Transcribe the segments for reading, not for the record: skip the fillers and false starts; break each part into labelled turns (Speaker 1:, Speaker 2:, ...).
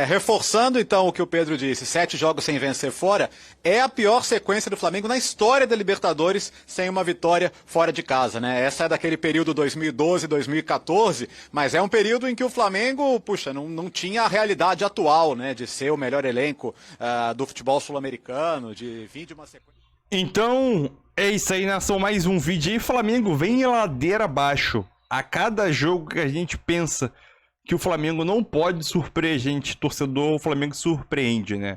Speaker 1: Reforçando então o que o Pedro disse, 7 jogos sem vencer fora, é a pior sequência do Flamengo na história da Libertadores sem uma vitória fora de casa, né? Essa é daquele período 2012, 2014, mas é um período em que o Flamengo, não tinha a realidade atual, né? De ser o melhor elenco do futebol sul-americano, de vir de uma sequência...
Speaker 2: Então, é isso aí, nação, mais um vídeo aí. Flamengo vem em ladeira abaixo. A cada jogo que a gente pensa que o Flamengo não pode surpreender a gente, torcedor, o Flamengo surpreende, né?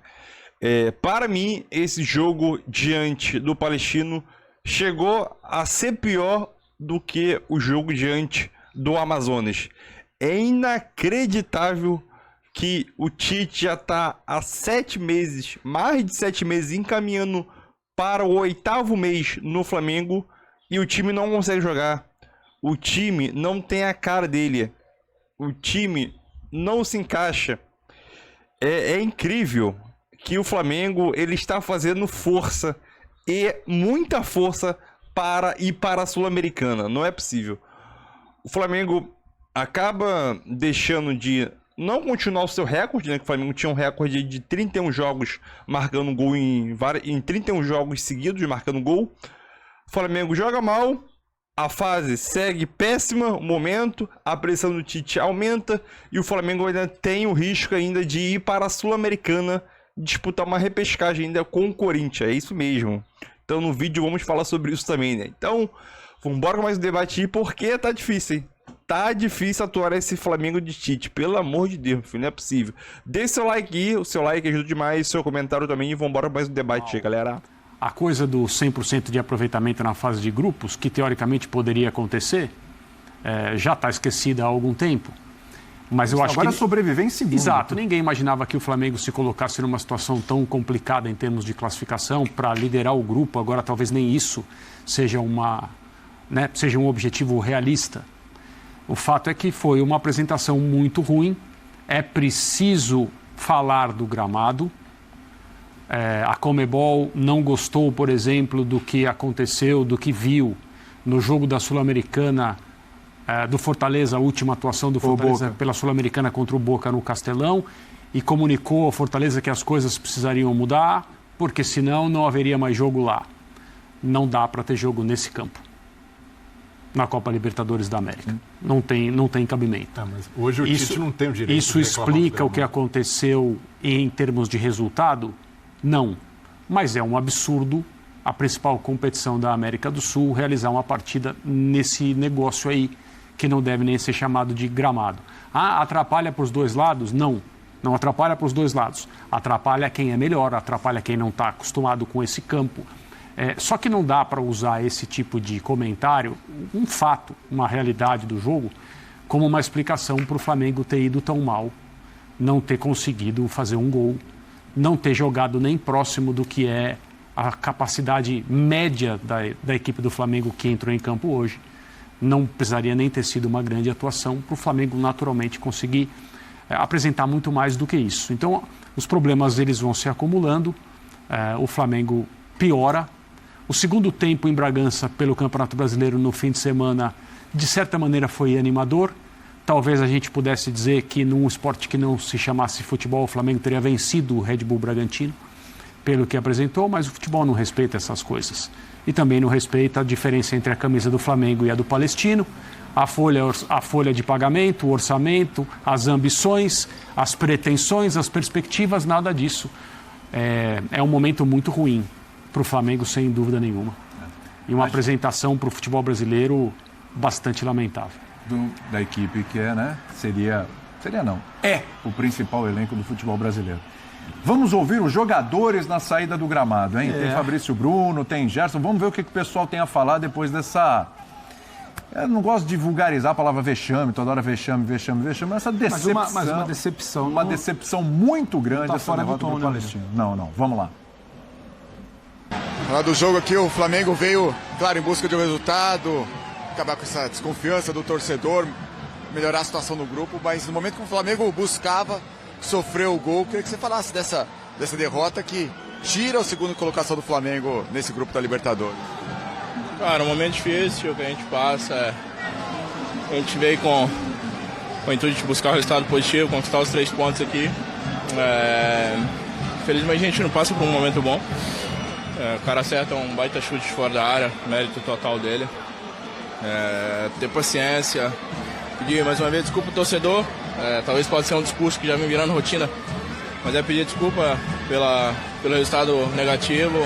Speaker 2: Para mim, esse jogo diante do Palestino chegou a ser pior do que o jogo diante do Amazonas. É inacreditável que o Tite já está há 7 meses, mais de 7 meses, encaminhando para o 8º mês no Flamengo e o time não consegue jogar. O time não tem a cara dele. O time não se encaixa. É incrível que o Flamengo ele está fazendo força e muita força para ir para a Sul-Americana. Não é possível. O Flamengo acaba deixando de não continuar o seu recorde, né? Que o Flamengo tinha um recorde de 31 jogos marcando gol em 31 jogos seguidos marcando gol. O Flamengo joga mal. A fase segue péssima, o momento, a pressão do Tite aumenta e o Flamengo ainda tem o risco ainda de ir para a Sul-Americana disputar uma repescagem ainda com o Corinthians, é isso mesmo. Então no vídeo vamos falar sobre isso também, né? Então, vamos embora com mais um debate aí, porque tá difícil, hein? Tá difícil atuar esse Flamengo de Tite, pelo amor de Deus, filho, não é possível. Deixe seu like aí, o seu like ajuda demais, seu comentário também e vamos embora com mais um debate aí, galera.
Speaker 3: A coisa do 100% de aproveitamento na fase de grupos, que teoricamente poderia acontecer, já está esquecida há algum tempo. Mas eu acho
Speaker 4: agora
Speaker 3: que...
Speaker 4: sobreviver em segundo.
Speaker 3: Exato. Ninguém imaginava que o Flamengo se colocasse numa situação tão complicada em termos de classificação para liderar o grupo. Agora talvez nem isso seja seja um objetivo realista. O fato é que foi uma apresentação muito ruim. É preciso falar do gramado. A Conmebol não gostou, por exemplo, do que aconteceu, do que viu no jogo da Sul-Americana, do Fortaleza, a última atuação do Fortaleza pela Sul-Americana contra o Boca no Castelão, e comunicou ao Fortaleza que as coisas precisariam mudar, porque senão não haveria mais jogo lá. Não dá para ter jogo nesse campo, na Copa Libertadores da América. Não tem cabimento.
Speaker 4: Mas hoje o Tite não tem o direito
Speaker 3: Isso explica o que aconteceu em termos de resultado? Não, mas é um absurdo a principal competição da América do Sul realizar uma partida nesse negócio aí, que não deve nem ser chamado de gramado. Atrapalha para os dois lados? Não, não atrapalha para os dois lados. Atrapalha quem é melhor, atrapalha quem não está acostumado com esse campo. Só que não dá para usar esse tipo de comentário, um fato, uma realidade do jogo, como uma explicação para o Flamengo ter ido tão mal, não ter conseguido fazer um gol, não ter jogado nem próximo do que é a capacidade média da equipe do Flamengo que entrou em campo hoje. Não precisaria nem ter sido uma grande atuação para o Flamengo naturalmente conseguir apresentar muito mais do que isso. Então, os problemas eles vão se acumulando, o Flamengo piora. O segundo tempo em Bragança pelo Campeonato Brasileiro no fim de semana, de certa maneira, foi animador. Talvez a gente pudesse dizer que num esporte que não se chamasse futebol, o Flamengo teria vencido o Red Bull Bragantino, pelo que apresentou, mas o futebol não respeita essas coisas. E também não respeita a diferença entre a camisa do Flamengo e a do Palestino, a folha de pagamento, o orçamento, as ambições, as pretensões, as perspectivas, nada disso. É um momento muito ruim para o Flamengo, sem dúvida nenhuma. E uma apresentação para o futebol brasileiro bastante lamentável.
Speaker 4: Da equipe que seria não, o principal elenco do futebol brasileiro. Vamos ouvir os jogadores na saída do gramado, hein? Tem Fabrício Bruno, tem Gerson, vamos ver o que o pessoal tem a falar depois dessa... Eu não gosto de vulgarizar a palavra vexame, toda hora vexame, mas essa decepção...
Speaker 5: Mas uma decepção...
Speaker 4: Uma decepção muito grande essa derrota do Palestino. Não, vamos lá.
Speaker 6: Falar do jogo aqui, o Flamengo veio, claro, em busca de um resultado, acabar com essa desconfiança do torcedor, melhorar a situação no grupo, mas no momento que o Flamengo buscava, sofreu o gol, queria que você falasse dessa derrota que tira a segunda colocação do Flamengo nesse grupo da Libertadores.
Speaker 7: Cara, um momento difícil que a gente passa, a gente veio com o intuito de buscar um resultado positivo, conquistar os 3 pontos aqui, Felizmente a gente não passa por um momento bom. O cara acerta um baita chute fora da área, mérito total dele. Ter paciência, pedir mais uma vez desculpa ao torcedor. Talvez possa ser um discurso que já vem virando rotina, mas pedir desculpa pelo resultado negativo,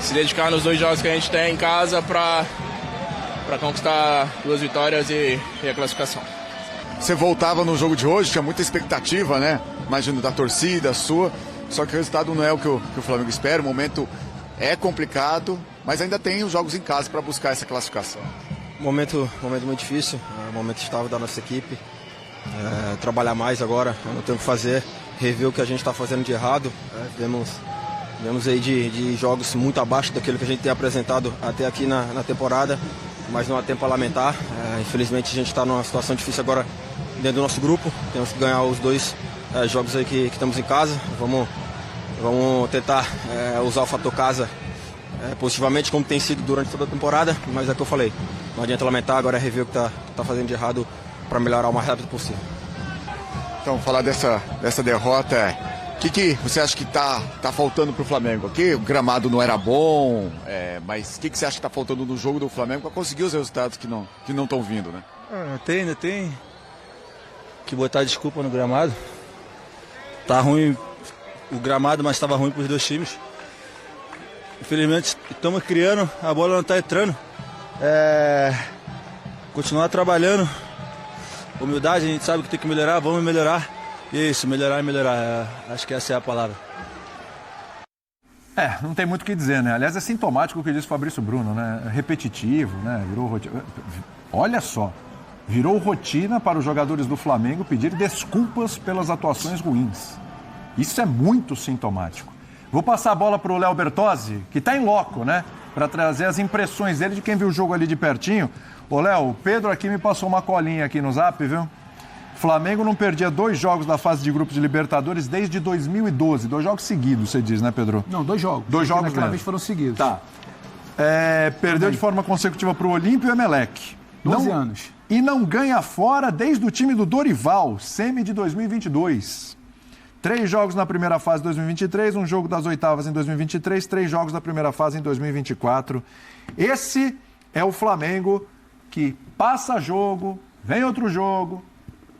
Speaker 7: se dedicar nos 2 jogos que a gente tem em casa para conquistar 2 vitórias e a classificação.
Speaker 6: Você voltava no jogo de hoje, tinha muita expectativa, né? Imagino da torcida, sua, só que o resultado não é o que o Flamengo espera, o momento é complicado, mas ainda tem os jogos em casa para buscar essa classificação.
Speaker 5: Momento muito difícil, momento estável da nossa equipe. Trabalhar mais agora, não tem o que fazer, rever o que a gente está fazendo de errado. Vemos aí de jogos muito abaixo daquilo que a gente tem apresentado até aqui na temporada, mas não há tempo a lamentar. Infelizmente a gente está numa situação difícil agora dentro do nosso grupo, temos que ganhar os 2 jogos aí que estamos em casa. Vamos tentar usar o fator casa positivamente, como tem sido durante toda a temporada, mas é o que eu falei, não adianta lamentar, agora é rever o que tá fazendo de errado para melhorar o mais rápido possível.
Speaker 6: Então, falar dessa derrota, o que você acha que tá faltando pro Flamengo? Aqui o gramado não era bom, mas o que você acha que tá faltando no jogo do Flamengo para conseguir os resultados que não estão vindo, né?
Speaker 8: Ainda tem que botar desculpa no gramado. Tá ruim o gramado, mas estava ruim para os 2 times. Infelizmente estamos criando, a bola não está entrando. Continuar trabalhando, humildade, a gente sabe que tem que melhorar, vamos melhorar. Isso, melhorar e melhorar, acho que essa é a palavra.
Speaker 4: Não tem muito o que dizer, né? Aliás, é sintomático o que disse o Fabrício Bruno, né? Repetitivo, né? Virou rotina. Olha só, virou rotina para os jogadores do Flamengo pedir desculpas pelas atuações ruins. Isso é muito sintomático. Vou passar a bola para o Léo Bertozzi, que está em loco, né? Para trazer as impressões dele de quem viu o jogo ali de pertinho. Ô, Léo, o Pedro aqui me passou uma colinha aqui no Zap, viu? Flamengo não perdia 2 jogos da fase de grupos de Libertadores desde 2012. 2 jogos seguidos, você diz, né, Pedro?
Speaker 9: Não, 2 jogos.
Speaker 4: 2 jogos
Speaker 9: naquela vez foram seguidos.
Speaker 4: Tá. Perdeu de forma consecutiva para o Olímpio e o Emelec.
Speaker 9: 12 anos.
Speaker 4: E não ganha fora desde o time do Dorival, semi de 2022. 3 jogos na primeira fase de 2023, 1 jogo das oitavas em 2023, 3 jogos da primeira fase em 2024. Esse é o Flamengo que passa jogo, vem outro jogo,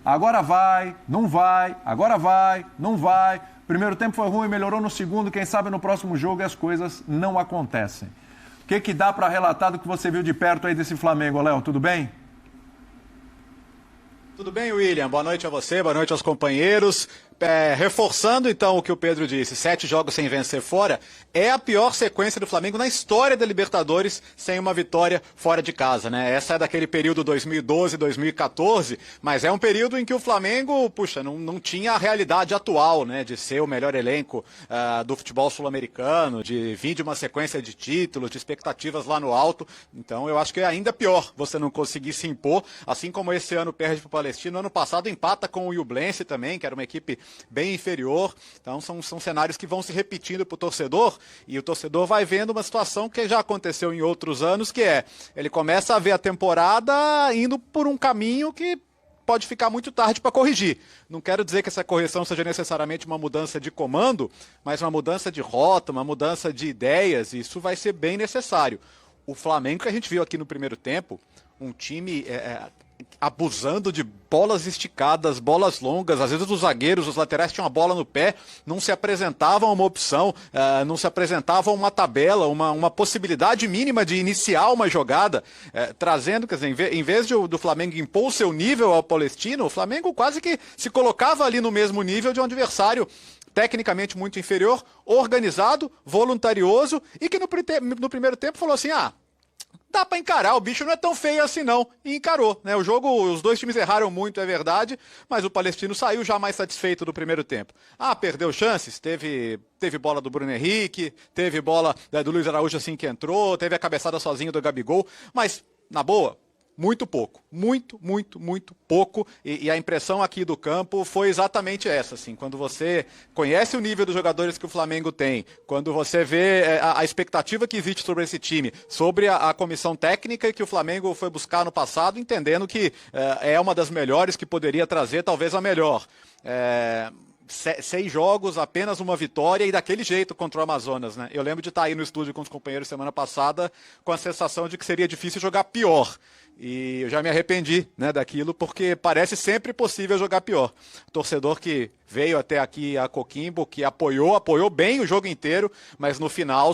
Speaker 4: agora vai, não vai, agora vai, não vai. Primeiro tempo foi ruim, melhorou no segundo, quem sabe no próximo jogo as coisas não acontecem. O que dá para relatar do que você viu de perto aí desse Flamengo, Léo? Tudo bem?
Speaker 1: Tudo bem, William? Boa noite a você, boa noite aos companheiros. Reforçando então o que o Pedro disse, 7 jogos sem vencer fora, é a pior sequência do Flamengo na história da Libertadores sem uma vitória fora de casa, né? Essa é daquele período 2012, 2014, mas é um período em que o Flamengo, não tinha a realidade atual, né? De ser o melhor elenco do futebol sul-americano, de vir de uma sequência de títulos, de expectativas lá no alto. Então eu acho que é ainda pior você não conseguir se impor, assim como esse ano perde para o Palestino, ano passado empata com o Iublense também, que era uma equipe bem inferior. Então são cenários que vão se repetindo para o torcedor, e o torcedor vai vendo uma situação que já aconteceu em outros anos, que ele começa a ver a temporada indo por um caminho que pode ficar muito tarde para corrigir. Não quero dizer que essa correção seja necessariamente uma mudança de comando, mas uma mudança de rota, uma mudança de ideias, e isso vai ser bem necessário. O Flamengo que a gente viu aqui no primeiro tempo, um time abusando de bolas esticadas, bolas longas, às vezes os zagueiros, os laterais tinham a bola no pé, não se apresentavam uma opção, não se apresentavam uma tabela, uma possibilidade mínima de iniciar uma jogada, trazendo, quer dizer, em vez do Flamengo impor o seu nível ao Palestino, o Flamengo quase que se colocava ali no mesmo nível de um adversário tecnicamente muito inferior, organizado, voluntarioso, e que no primeiro tempo falou assim, dá pra encarar, o bicho não é tão feio assim não, e encarou, né? O jogo, os dois times erraram muito, é verdade, mas o Palestino saiu já mais satisfeito do primeiro tempo. Perdeu chances, teve bola do Bruno Henrique, teve bola do Luiz Araújo assim que entrou, teve a cabeçada sozinho do Gabigol, mas, na boa, muito pouco, muito pouco, e a impressão aqui do campo foi exatamente essa, assim, quando você conhece o nível dos jogadores que o Flamengo tem, quando você vê a expectativa que existe sobre esse time, sobre a comissão técnica que o Flamengo foi buscar no passado, entendendo que é uma das melhores, que poderia trazer talvez a melhor. 6 jogos, apenas uma vitória e daquele jeito contra o Amazonas, né? Eu lembro de estar aí no estúdio com os companheiros semana passada com a sensação de que seria difícil jogar pior. E eu já me arrependi, né, daquilo, porque parece sempre possível jogar pior. Torcedor que veio até aqui a Coquimbo, que apoiou bem o jogo inteiro, mas no final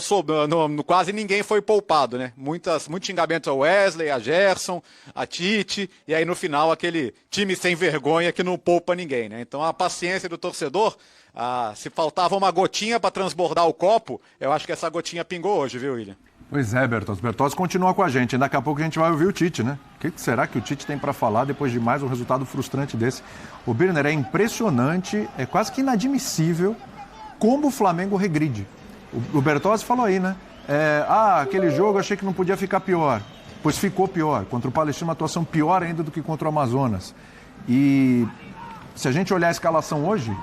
Speaker 1: quase ninguém foi poupado, né? Muitos xingamentos a Wesley, a Gerson, a Tite, e aí no final aquele time sem vergonha que não poupa ninguém, né? Então a paciência do torcedor, se faltava uma gotinha para transbordar o copo, eu acho que essa gotinha pingou hoje, viu, William?
Speaker 4: Pois é, Bertozzi. Bertozzi continua com a gente. Daqui a pouco a gente vai ouvir o Tite, né? O que será que o Tite tem para falar depois de mais um resultado frustrante desse? O Birner, é impressionante, é quase que inadmissível como o Flamengo regride. O Bertozzi falou aí, né? Aquele jogo achei que não podia ficar pior. Pois ficou pior. Contra o Palestino, uma atuação pior ainda do que contra o Amazonas. E se a gente olhar a escalação hoje,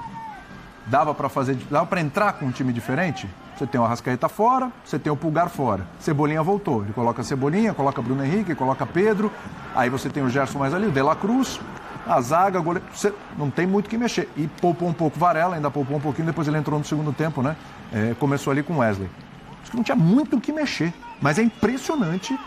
Speaker 4: dava para entrar com um time diferente? Você tem o Arrascaeta fora, você tem o Pulgar fora. Cebolinha voltou. Ele coloca Cebolinha, coloca Bruno Henrique, coloca Pedro. Aí você tem o Gerson mais ali, o De La Cruz, a zaga, goleiro. Você não tem muito o que mexer. E poupou um pouco Varela, ainda poupou um pouquinho, depois ele entrou no segundo tempo, né? Começou ali com Wesley. Acho que não tinha muito o que mexer. Mas é impressionante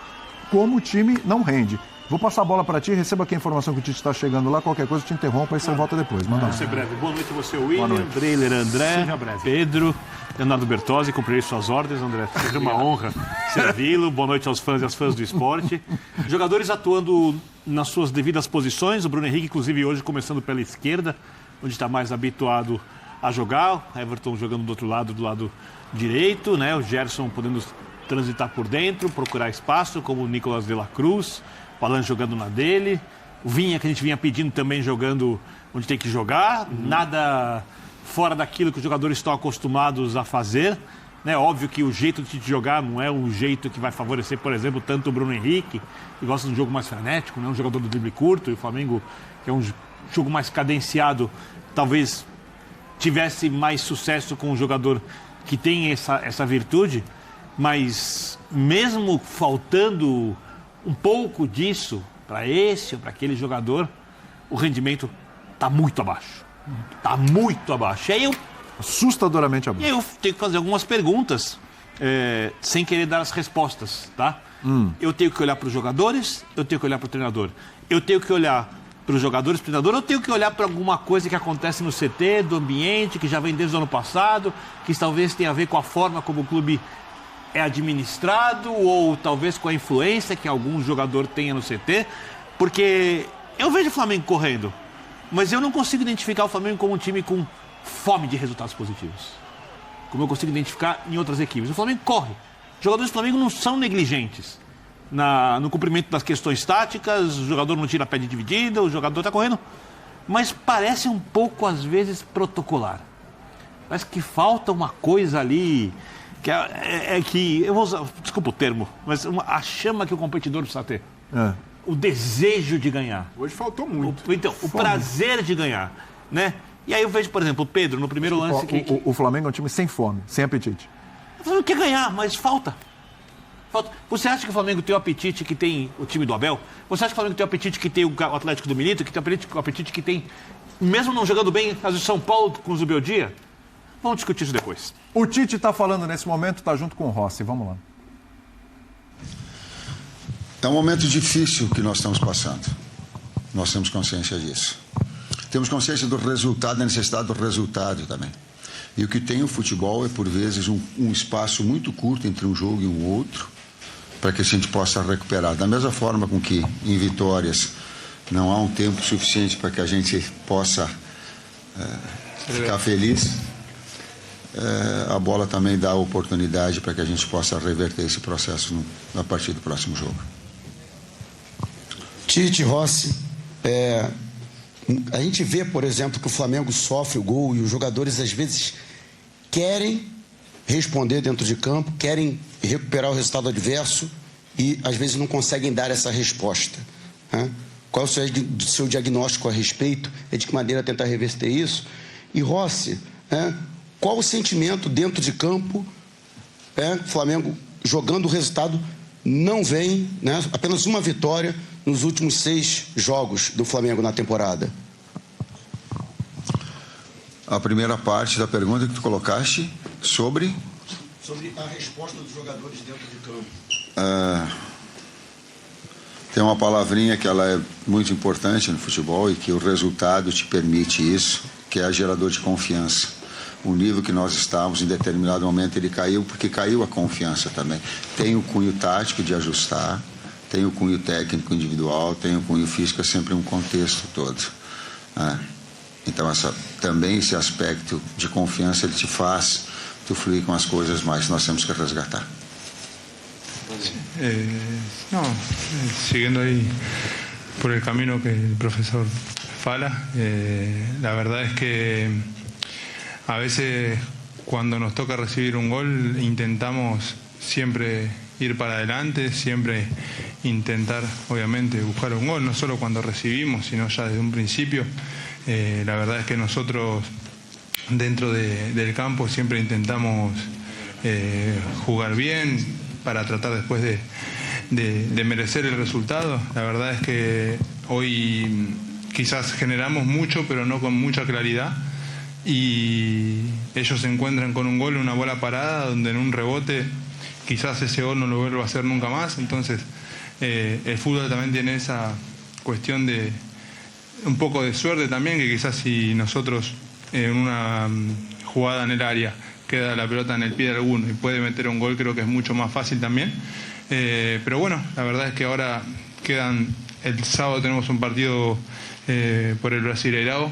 Speaker 4: como o time não rende. Vou passar a bola para ti, receba aqui a informação que o Tite está chegando lá, qualquer coisa eu te interrompo, aí você volta depois. Manda
Speaker 3: Vou ser breve. Boa noite a você, William, Breiler, André, Pedro, Leonardo Bertozzi, cumprirei suas ordens, André. Seja uma honra servi-lo. Boa noite aos fãs e às fãs do esporte. Jogadores atuando nas suas devidas posições, o Bruno Henrique, inclusive, hoje começando pela esquerda, onde está mais habituado a jogar, Everton jogando do outro lado, do lado direito, né? O Gerson podendo transitar por dentro, procurar espaço, como o Nicolas de la Cruz, o Alan jogando na dele, o Vinha, que a gente vinha pedindo também, jogando onde tem que jogar, nada fora daquilo que os jogadores estão acostumados a fazer, né? Óbvio que o jeito de jogar não é um jeito que vai favorecer, por exemplo, tanto o Bruno Henrique, que gosta de um jogo mais frenético, né? Um jogador do drible curto, e o Flamengo, que é um jogo mais cadenciado, talvez tivesse mais sucesso com um jogador que tem essa virtude, mas mesmo faltando um pouco disso para esse ou para aquele jogador, o rendimento está muito abaixo. Está muito abaixo. E aí
Speaker 4: assustadoramente abaixo.
Speaker 3: E aí eu tenho que fazer algumas perguntas sem querer dar as respostas, tá? Eu tenho que olhar para os jogadores, eu tenho que olhar para o treinador. Eu tenho que olhar para os jogadores, para o treinador, eu tenho que olhar para alguma coisa que acontece no CT, do ambiente, que já vem desde o ano passado, que talvez tenha a ver com a forma como o clube é administrado, ou talvez com a influência que algum jogador tenha no CT, porque eu vejo o Flamengo correndo, mas eu não consigo identificar o Flamengo como um time com fome de resultados positivos, como eu consigo identificar em outras equipes. O Flamengo corre. Os jogadores do Flamengo não são negligentes no cumprimento das questões táticas, o jogador não tira a pé de dividida, o jogador está correndo, mas parece um pouco, às vezes, protocolar. Parece que falta uma coisa ali, que eu vou usar, desculpa o termo, mas a chama que o competidor precisa ter. O desejo de ganhar.
Speaker 4: Hoje faltou muito.
Speaker 3: O prazer de ganhar, né? E aí eu vejo, por exemplo, o Pedro, no primeiro lance...
Speaker 4: O Flamengo é um time sem fome, sem apetite.
Speaker 3: O Flamengo quer ganhar, mas falta. Você acha que o Flamengo tem o apetite que tem o time do Abel? Você acha que o Flamengo tem o apetite que tem o Atlético do Milito? Que tem o apetite que tem, mesmo não jogando bem, as de São Paulo com o Zubeldia? Vamos discutir isso depois.
Speaker 4: O Tite está falando nesse momento, está junto com o Rossi. Vamos lá.
Speaker 9: É um momento difícil que nós estamos passando. Nós temos consciência disso. Temos consciência do resultado, da necessidade do resultado também. E o que tem o futebol é, por vezes, um espaço muito curto entre um jogo e um outro, para que a gente possa recuperar. Da mesma forma com que, em vitórias, não há um tempo suficiente para que a gente possa ficar feliz, a bola também dá a oportunidade para que a gente possa reverter esse processo a partir do próximo jogo.
Speaker 10: Tite, Rossi, a gente vê, por exemplo, que o Flamengo sofre o gol e os jogadores, às vezes, querem responder dentro de campo, querem recuperar o resultado adverso e, às vezes, não conseguem dar essa resposta. Né? Qual é o seu diagnóstico a respeito? De que maneira tentar reverter isso? E, Rossi, qual o sentimento dentro de campo? O Flamengo jogando, o resultado não vem, né? Apenas uma vitória nos últimos 6 jogos do Flamengo na temporada.
Speaker 9: A primeira parte da pergunta que tu colocaste sobre
Speaker 10: a resposta dos jogadores dentro de campo.
Speaker 9: Tem uma palavrinha que ela é muito importante no futebol e que o resultado te permite isso, que é gerador de confiança. O nível que nós estávamos, em determinado momento, ele caiu porque caiu a confiança também. Tem o cunho tático de ajustar, tem o cunho técnico individual, tem o cunho físico, é sempre um contexto todo. Então, também esse aspecto de confiança, ele te faz tu fluir com as coisas mais que nós temos que resgatar.
Speaker 11: Siguiendo ahí por el camino que el profesor fala, la verdad es que a veces cuando nos toca recibir un gol intentamos siempre ir para adelante, siempre intentar obviamente buscar un gol, no solo cuando recibimos, sino ya desde un principio. La verdad es que nosotros dentro del campo siempre intentamos jugar bien para tratar después de merecer el resultado. La verdad es que hoy quizás generamos mucho, pero no con mucha claridad, y ellos se encuentran con un gol, una bola parada, donde en un rebote quizás ese gol no lo vuelva a hacer nunca más. Entonces el fútbol también tiene esa cuestión de un poco de suerte también, que quizás si nosotros en una jugada en el área queda la pelota en el pie de alguno y puede meter un gol, creo que es mucho más fácil también. Pero bueno, la verdad es que ahora el sábado tenemos un partido por el Brasileirao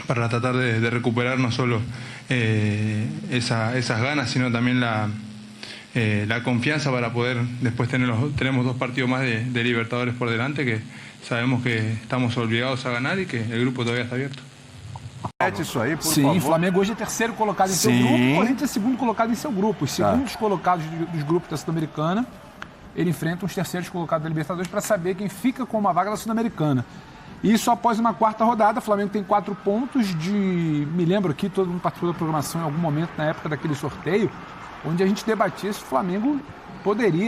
Speaker 11: para tratar de recuperar no solo esas ganas, sino también la confianza para poder después tenemos 2 partidos más de Libertadores por delante, que sabemos que estamos obligados a ganar y que el grupo todavía está abierto.
Speaker 4: Isso aí, por
Speaker 12: Sim,
Speaker 4: favor.
Speaker 12: Flamengo hoje é terceiro colocado em seu grupo, o Corinthians é segundo colocado em seu grupo. Os segundos colocados dos grupos da Sul-Americana, ele enfrenta os terceiros colocados da Libertadores para saber quem fica com uma vaga da Sul-Americana. Isso após uma 4ª rodada. O Flamengo tem 4 pontos me lembro aqui, todo mundo participou da programação em algum momento na época daquele sorteio, onde a gente debatia se o Flamengo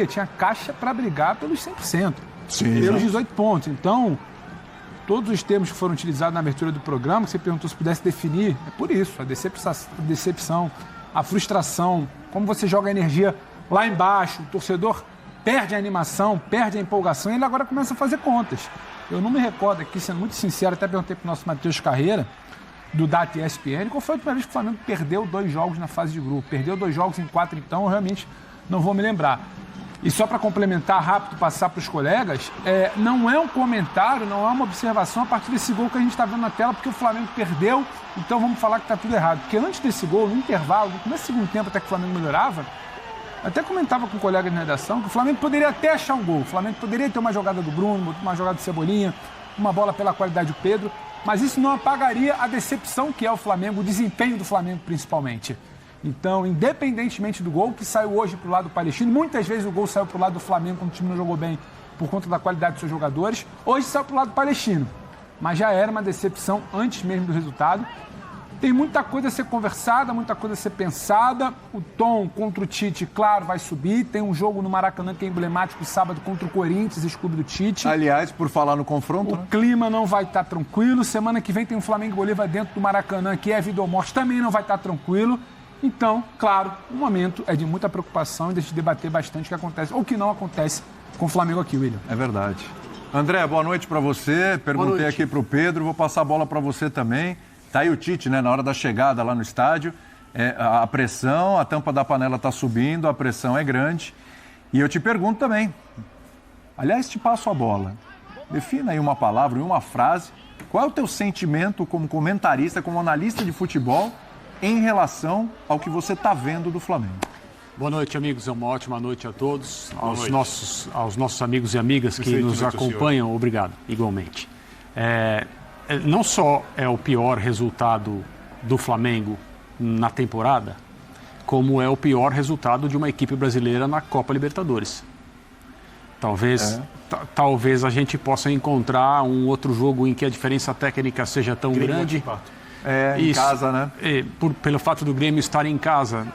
Speaker 12: tinha caixa para brigar pelos 100%, pelos 18 pontos. Então, todos os termos que foram utilizados na abertura do programa, que você perguntou se pudesse definir, é por isso, a decepção, a frustração, como você joga a energia lá embaixo, o torcedor perde a animação, perde a empolgação, e ele agora começa a fazer contas. Eu não me recordo aqui, sendo muito sincero, até perguntei para o nosso Matheus Carreira, do DAT ESPN, qual foi a última vez que o Flamengo perdeu 2 jogos na fase de grupo? Perdeu 2 jogos em 4, então eu realmente não vou me lembrar. E só para complementar rápido, passar para os colegas, não é um comentário, não é uma observação a partir desse gol que a gente está vendo na tela, porque o Flamengo perdeu, então vamos falar que está tudo errado. Porque antes desse gol, no intervalo, no começo do segundo tempo, até que o Flamengo melhorava, até comentava com colegas na redação que o Flamengo poderia até achar um gol. O Flamengo poderia ter uma jogada do Bruno, uma jogada do Cebolinha, uma bola pela qualidade do Pedro, mas isso não apagaria a decepção que é o Flamengo, o desempenho do Flamengo principalmente. Então, independentemente do gol que saiu hoje para o lado palestino, muitas vezes o gol saiu para o lado do Flamengo quando o time não jogou bem por conta da qualidade dos seus jogadores, hoje saiu para o lado palestino, mas já era uma decepção antes mesmo do resultado. Tem muita coisa a ser conversada, muita coisa a ser pensada. O tom contra o Tite, claro, vai subir. Tem um jogo no Maracanã que é emblemático, sábado, contra o Corinthians, ex-clube do Tite.
Speaker 4: Aliás, por falar no confronto,
Speaker 12: o clima não vai estar tranquilo. Semana que vem tem um Flamengo e Bolívar dentro do Maracanã, que é vida ou morte, também não vai estar tranquilo. Então, claro, o momento é de muita preocupação e de a gente debater bastante o que acontece, ou o que não acontece com o Flamengo aqui, William.
Speaker 4: É verdade. André, boa noite para você. Perguntei aqui para o Pedro, vou passar a bola para você também. Tá aí o Tite, né? Na hora da chegada lá no estádio, a pressão, a tampa da panela está subindo, a pressão é grande. E eu te pergunto também, aliás, te passo a bola. Defina aí uma palavra e uma frase. Qual é o teu sentimento como comentarista, como analista de futebol, em relação ao que você está vendo do Flamengo?
Speaker 3: Boa noite, amigos. É uma ótima noite a todos. Aos nossos amigos e amigas que nos acompanham, senhor. Obrigado, igualmente. Não só é o pior resultado do Flamengo na temporada, como é o pior resultado de uma equipe brasileira na Copa Libertadores. Talvez a gente possa encontrar um outro jogo em que a diferença técnica seja tão grande.
Speaker 4: Em casa, né?
Speaker 3: Pelo fato do Grêmio estar em casa,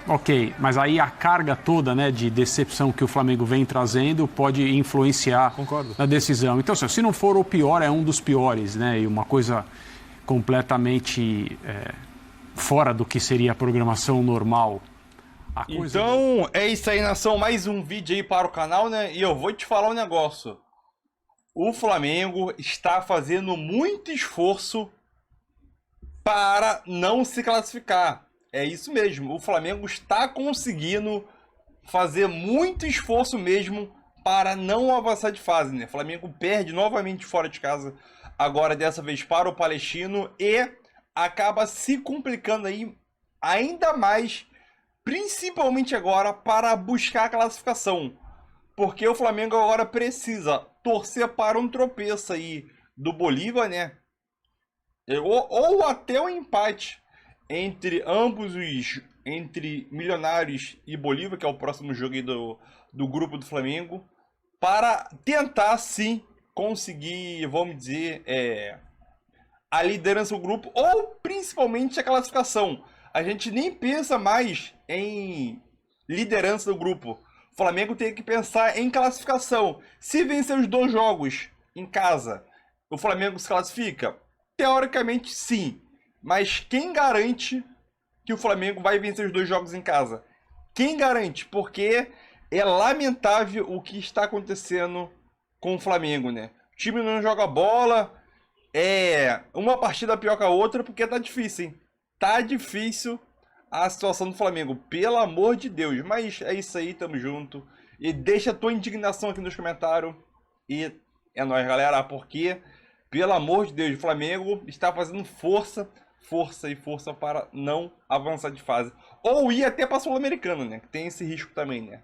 Speaker 3: ok. Mas aí a carga toda, né, de decepção que o Flamengo vem trazendo pode influenciar na decisão. Então, se não for o pior, é um dos piores, né? E uma coisa completamente fora do que seria a programação normal.
Speaker 2: Então, é isso aí, nação. Mais um vídeo aí para o canal, né? E eu vou te falar um negócio. O Flamengo está fazendo muito esforço para não se classificar. É isso mesmo. O Flamengo está conseguindo fazer muito esforço mesmo para não avançar de fase, né? O Flamengo perde novamente fora de casa, agora dessa vez para o Palestino, e acaba se complicando aí ainda mais, principalmente agora, para buscar a classificação. Porque o Flamengo agora precisa torcer para um tropeço aí do Bolívar, né? Ou até um empate entre ambos entre Milionários e Bolívar, que é o próximo jogo aí do grupo do Flamengo, para tentar sim conseguir, vamos dizer, a liderança do grupo, ou principalmente a classificação. A gente nem pensa mais em liderança do grupo. O Flamengo tem que pensar em classificação. Se vencer os 2 jogos em casa, o Flamengo se classifica? Teoricamente sim. Mas quem garante que o Flamengo vai vencer os 2 jogos em casa? Quem garante? Porque é lamentável o que está acontecendo com o Flamengo, né? O time não joga bola, uma partida pior que a outra, porque tá difícil, hein? Tá difícil a situação do Flamengo, pelo amor de Deus. Mas é isso aí, tamo junto. E deixa a tua indignação aqui nos comentários. E é nóis, galera, porque, pelo amor de Deus, o Flamengo está fazendo força para não avançar de fase. Ou ir até para a Sul-Americana, né? Que tem esse risco também, né?